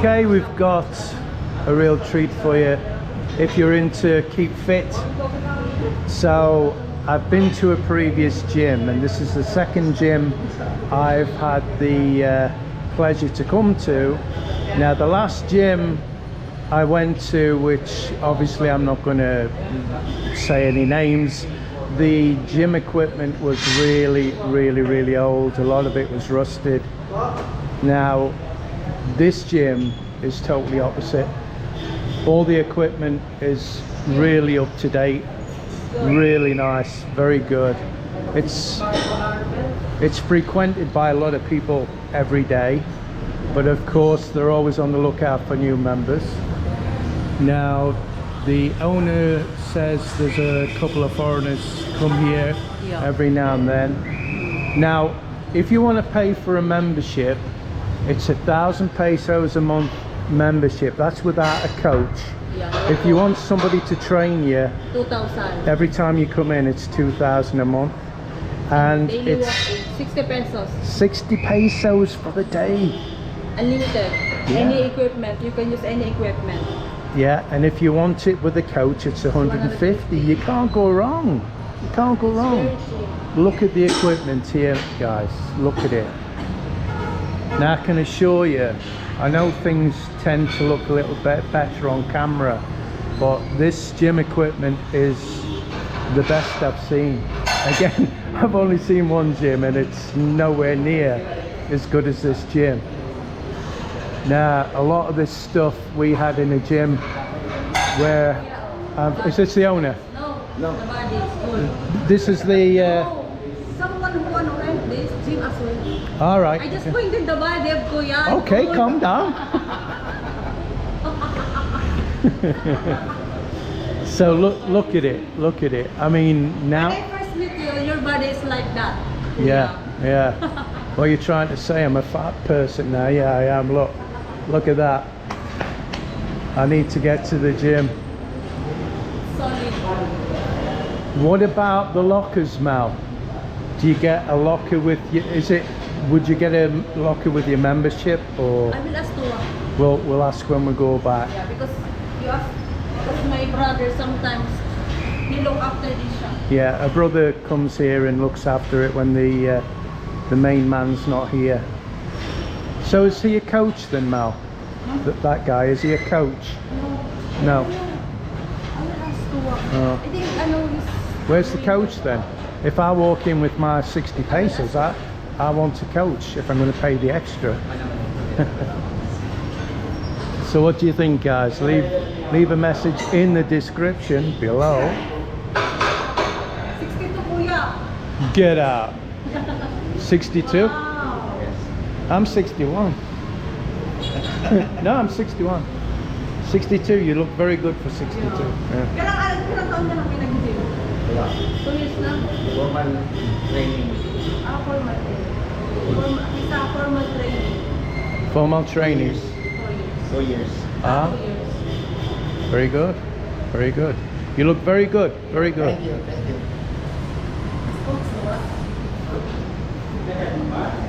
Okay, we've got a real treat for you if you're into keep fit. So I've been to a previous gym, and this is the second gym I've had the pleasure to come to. Now the last gym I went to, which obviously I'm not going to say any names, the gym equipment was really old. A lot of it was rusted. Now this gym is totally opposite. All the equipment is really up to date, really nice, very good. It's frequented by a lot of people every day, but of course they're always on the lookout for new members. Now the owner says there's a couple of foreigners come here every now and then. Now if you want to pay for a membership, it's 1,000 pesos a month membership. That's without a coach. If you want somebody to train you, 2,000 every time you come in, it's 2,000 a month. And daily it's 60 pesos. 60 pesos for the day. Unlimited. Any equipment, you can use any equipment. Yeah, and if you want it with a coach, it's 150. You can't go wrong. You can't go wrong. Look at the equipment here, guys. Look at it. Now I can assure you, I know things tend to look a little bit better on camera, but this gym equipment is the best I've seen. Again, I've only seen one gym and it's nowhere near as good as this gym. Now a lot of this stuff we had in a gym where is this the owner? No, the body is full. This is the someone who want to rent this gym as well. All right. I just pointed the body of Kuya. Okay, calm down. So look at it. I mean, now when I first meet you, your body is like that. Yeah. Well, you're trying to say I'm a fat person now. Yeah, I am. Look at that. I need to get to the gym. Solid. What about the lockers, Mal? Do you get a locker with you? Would you get a locker with your membership, or? I will ask to. We'll ask when we go back. Yeah, because my brother sometimes he look after this shop. Yeah, a brother comes here and looks after it when the main man's not here. So is he a coach then, Mal? That guy, is he a coach? No. I will ask to. Oh. I think I know this. Where's the coach then? If I walk in with my 60 pesos, I want a coach if I'm going to pay the extra. So what do you think, guys? Leave a message in the description below. 62 kuya. Get out. 62? Wow. I'm 61. No, I'm 61. 62, you look very good for 62. Yeah. Kailang taon na lang pinag-gym? 2 years na? Formal training. Formal training. Formal training. Formal training. 2 years. Ah, 2 years. very good. Very good. You look very good. Very good. Thank you.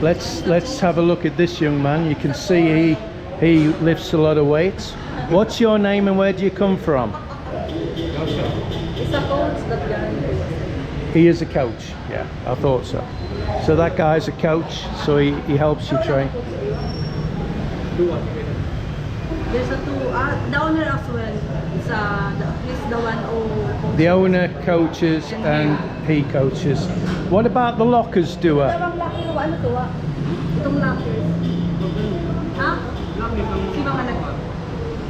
Let's have a look at this young man. You can see he lifts a lot of weights. What's your name and where do you come from? It's a coach that guy. He is a coach. Yeah, I thought so. So that guy's a coach, so he helps you train. There's a two, the owner as well. He's the one who... The owner coaches and he coaches. What about the lockers doer? Itong locker, ano to? Itong lockers. Ha? Si mga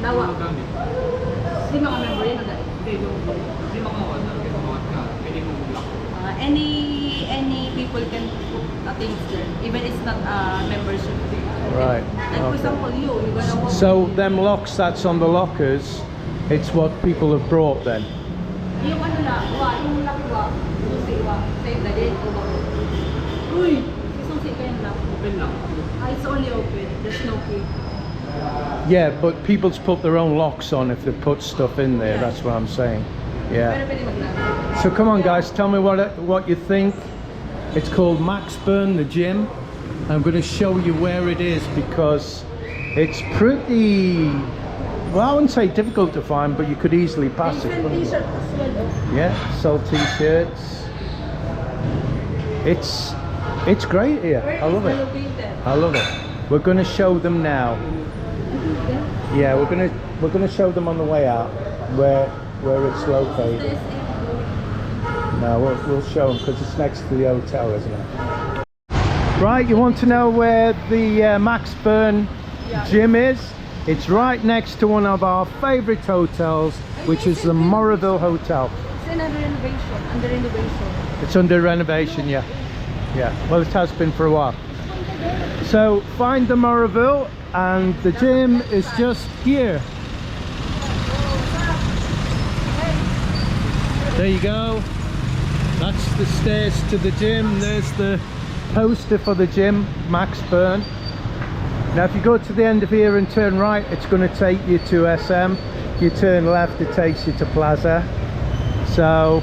dawa. Si mga member yun agad. Any people can put things there, even it's not a membership. Right. Like for example, you're gonna walk. So them locks that's on the lockers, it's what people have brought then. Yung ano na, yung lock susi save na din. Uy, susi ka yung lock. Open lang. It's only open, there's no key. Yeah, but people's put their own locks on if they put stuff in there. That's what I'm saying. Yeah. So come on, guys, tell me what you think. It's called Max Burn, the gym. I'm going to show you where it is because It's pretty, well, I wouldn't say difficult to find, but you could easily pass it. T-shirt as well. Oh. Yeah, sold t-shirts. It's great here. Where I love is it. located? I love it. We're going to show them now. Yeah, we're gonna show them on the way out where it's located. No, we'll show them because it's next to the hotel, isn't it? Right, you want to know where the Max Burn gym is? It's right next to one of our favourite hotels, which is the Moraville Hotel. It's under renovation. Under renovation. It's under renovation, yeah. Yeah, well, it has been for a while. So find the Moraville, and the gym is just here. There you go. That's the stairs to the gym. There's the poster for the gym, Max Burn. Now if you go to the end of here and turn right, it's going to take you to SM. If you turn left, it takes you to Plaza. So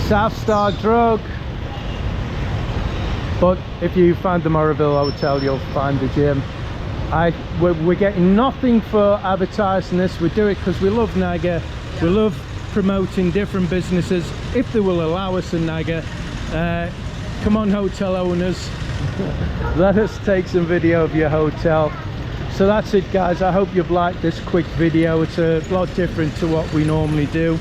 South Star Drug. But if you find the Moraville Hotel, you'll find the gym. We're getting nothing for advertising this. We do it because we love Naga. We love promoting different businesses, if they will allow us in Naga. Come on, hotel owners. Let us take some video of your hotel. So that's it, guys. I hope you've liked this quick video. It's a lot different to what we normally do.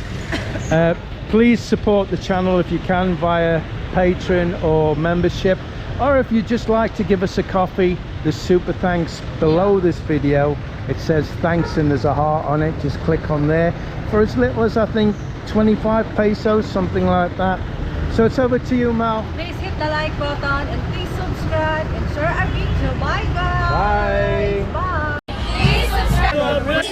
Please support the channel if you can via Patreon or membership, or if you'd just like to give us a coffee, there's super thanks below this video. It says thanks and there's a heart on it. Just click on there for as little as, I think, 25 pesos, something like that. So it's over to you, Mal. Please hit the like button and please subscribe and share our video. Bye guys. Bye. Bye. Please subscribe.